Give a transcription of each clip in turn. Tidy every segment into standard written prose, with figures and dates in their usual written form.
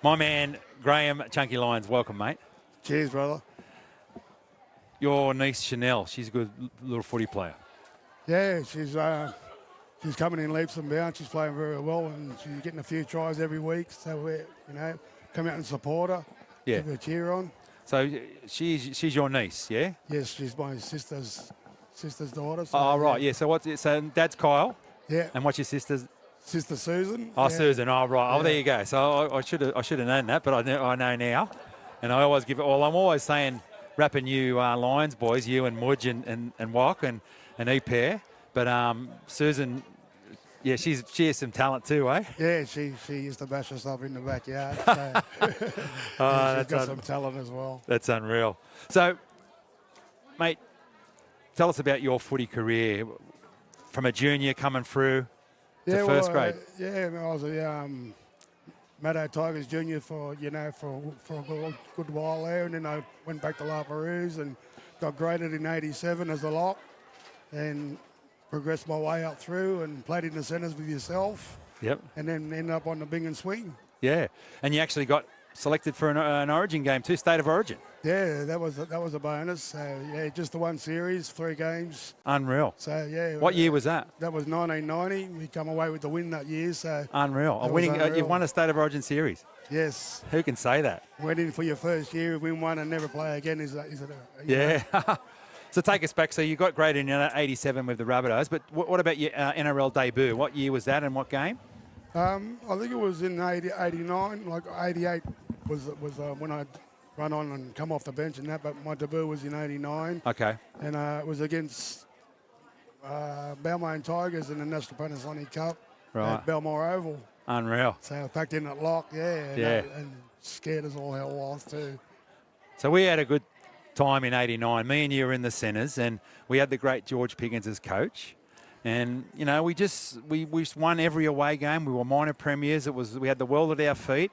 My man, Graham Chunky Lyons, welcome, mate. Cheers, brother. Your niece, Chanel, she's a good little footy player. Yeah, she's coming in leaps and bounds. She's playing very well, and she's getting a few tries every week. So we, come out and support her, give her a cheer on. So she's your niece, yeah? Yes, she's my sister's daughter. So, Oh, right, yeah. So so Dad's Kyle. Yeah. And what's your sister's? Sister Susan. Oh, yeah. Susan. Oh, right. Yeah. Oh, there you go. So I should have known that, but I know now. And I always give it. Well, I'm always saying, rapping you Lions boys, you and Mudge and Wok and E-Pair. But Susan, yeah, she has some talent too, eh? Yeah, she used to bash us up in the backyard. So she's got some talent as well. That's unreal. So, mate, tell us about your footy career from a junior coming through to first grade. I was a Rabbitoh Tigers junior for a good while there, and then I went back to La Perouse and got graded in '87 as a lock, and progressed my way up through and played in the centres with yourself. Yep. And then ended up on the Bing and Swing. Yeah, and you actually got selected for an Origin game too, State of Origin. Yeah, that was a bonus. So yeah, just the one series, 3 games. Unreal. So yeah. What year was that? That was 1990. We come away with the win that year. So unreal. Unreal. You've won a State of Origin series. Yes. Who can say that? Went in for your first year, win one, and never play again. Yeah. So take us back. So you got graded in '87 with the Rabbitohs, but what about your NRL debut? What year was that and what game? I think it was in '89. Like '88 was when I run on and come off the bench and that. But my debut was in '89. Okay. And it was against Balmain Tigers in the National Panasonic Cup at Belmore Oval. Unreal. So I packed in at lock, and scared as all hell was too. So we had a good time in '89. Me and you were in the centres, and we had the great George Piggins as coach. And we won every away game. We were minor premiers. We had the world at our feet.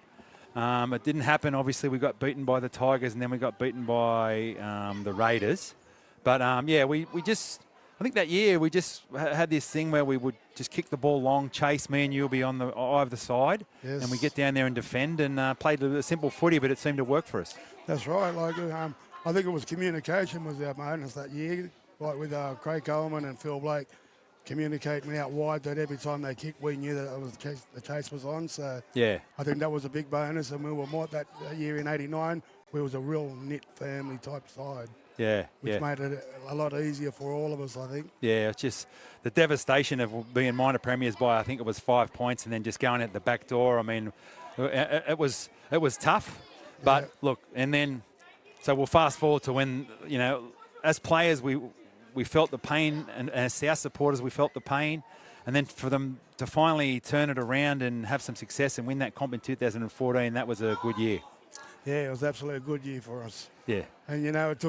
It didn't happen. Obviously, we got beaten by the Tigers, and then we got beaten by the Raiders. But I think that year we just had this thing where we would just kick the ball long, chase. Me and you will be on the eye of the side, and we get down there and defend and played a simple footy, but it seemed to work for us. That's right. I think it was communication was our bonus that year, like with Craig Coleman and Phil Blake communicating out wide that every time they kicked, we knew that the chase was on. So yeah, I think that was a big bonus, and we were more that year in '89. We was a real knit family type side. Yeah, which made it a lot easier for all of us, I think. Yeah, it's just the devastation of being minor premiers by, I think it was 5 points, and then just going out the back door. I mean, it was tough, but look, and then so we'll fast forward to when as players we felt the pain, and as our supporters we felt the pain, and then for them to finally turn it around and have some success and win that comp in 2014, that was a good year. Yeah, it was absolutely a good year for us. Yeah. And it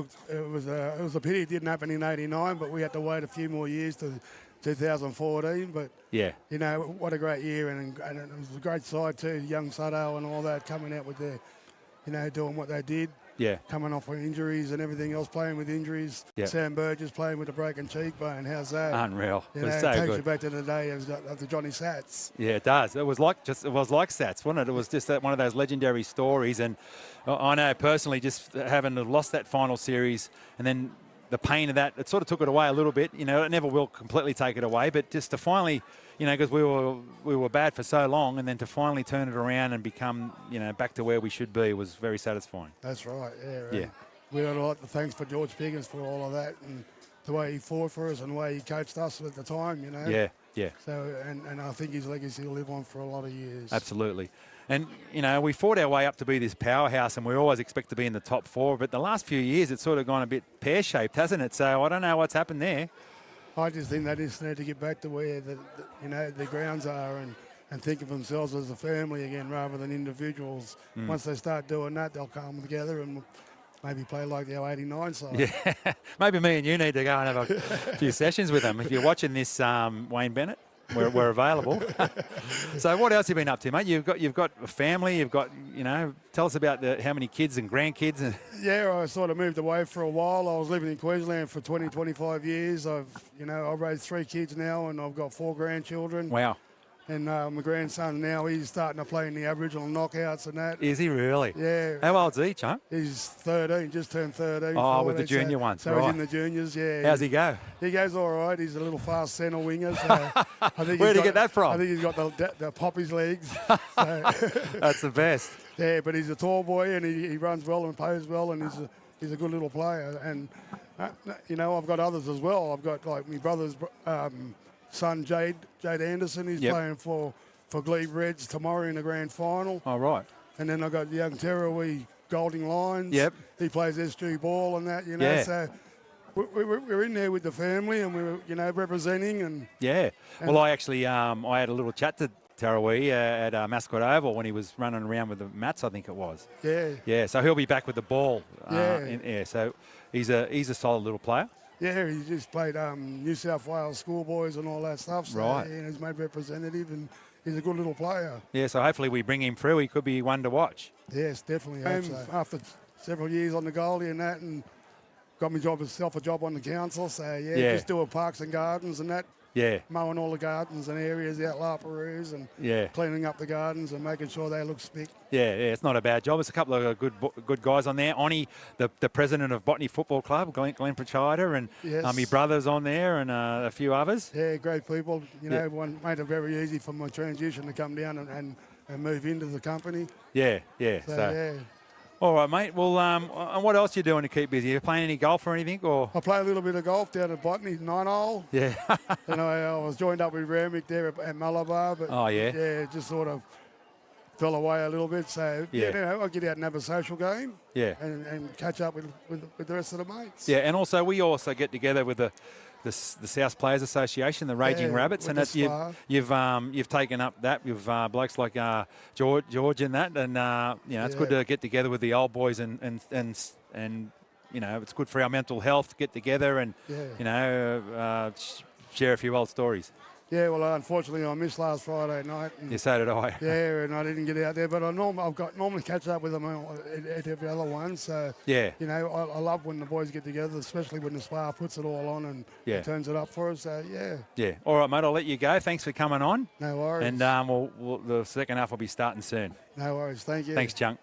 was a pity it didn't happen in '89, but we had to wait a few more years to 2014. But yeah, what a great year, and it was a great side too. Young Suddo and all that coming out with their, doing what they did. Yeah. Coming off with injuries and everything else, playing with injuries. Yeah. Sam Burgess playing with a broken cheekbone. How's that? Unreal. It was so takes you back to the day of the Johnny Sats. Yeah, it does. It was like Sats, wasn't it? It was just one of those legendary stories. And I know personally, just having lost that final series and then the pain of that, it sort of took it away a little bit. It never will completely take it away, but just to finally, because we were bad for so long, and then to finally turn it around and become, back to where we should be was very satisfying. That's right. Yeah. Yeah. We got a lot of thanks for George Piggins for all of that and the way he fought for us and the way he coached us at the time. Yeah. Yeah. So and I think his legacy will live on for a lot of years. Absolutely. And, we fought our way up to be this powerhouse, and we always expect to be in the top 4. But the last few years, it's sort of gone a bit pear-shaped, hasn't it? So I don't know what's happened there. I just think they just need to get back to where the grounds are and think of themselves as a family again rather than individuals. Once they start doing that, they'll come together and maybe play like the 89 side. Yeah, maybe me and you need to go and have a few sessions with them. If you're watching this, Wayne Bennett, we're available. So what else have you been up to, mate? You've got a family. You've got, tell us about how many kids and grandkids. Yeah, I sort of moved away for a while. I was living in Queensland for 25 years. I've raised 3 kids now, and I've got 4 grandchildren. Wow. And my grandson now, he's starting to play in the Aboriginal knockouts and that. Is he really? Yeah. How old's he, Chunk? He's 13, just turned 13. Oh, with the junior ones, so right. he's in the juniors, yeah. How's he go? He goes all right. He's a little fast centre winger. So I think Where'd he get that from? I think he's got the poppy's legs. So. That's the best. Yeah, but he's a tall boy and he runs well and plays well, and he's a good little player. And, I've got others as well. I've got, like, my brother's son, Jade Anderson. He's playing for Glebe Reds tomorrow in the grand final. Oh, right. And then I've got young Terawee Graham Lyons. Yep. He plays SG ball and that, Yeah. So we're in there with the family and we're, representing. And Yeah. Well, I actually I had a little chat to Tarawee at Mascot Oval when he was running around with the mats, I think it was. Yeah. Yeah, so he'll be back with the ball. Yeah. So he's a solid little player. Yeah, he just played New South Wales schoolboys and all that stuff. So, Right. Yeah, he's made representative and he's a good little player. Yeah, so hopefully we bring him through. He could be one to watch. Yes, definitely. Hope so. After several years on the Goldie and that, and got myself a job on the council. So, just doing parks and gardens and that. Yeah. Mowing all the gardens and areas out La Perouse and cleaning up the gardens and making sure they look spick. Yeah, it's not a bad job. It's a couple of good guys on there. Oni, the president of Botany Football Club, Glenn Pritchard, and my brother's on there and a few others. Yeah, great people. Everyone made it very easy for my transition to come down and move into the company. Yeah. So. All right, mate. Well, and what else are you doing to keep busy? Are you playing any golf or anything? Or I play a little bit of golf down at Botany, 9-hole. Yeah. And I was joined up with Ramick there at Malabar, but it just sort of fell away a little bit. So I'll get out and have a social game. Yeah. And catch up with the rest of the mates. Yeah, and also we also get together with the South Players Association, the Raging Rabbits, and you've taken up that. You've blokes like George in that, and it's good to get together with the old boys and it's good for our mental health. Get together and share a few old stories. Yeah, well, unfortunately, I missed last Friday night. And so did I. Yeah, and I didn't get out there, but I've normally catch up with them at every other one. So I love when the boys get together, especially when the spa puts it all on and turns it up for us. So yeah. All right, mate. I'll let you go. Thanks for coming on. No worries. And the second half will be starting soon. No worries. Thank you. Thanks, Chunk.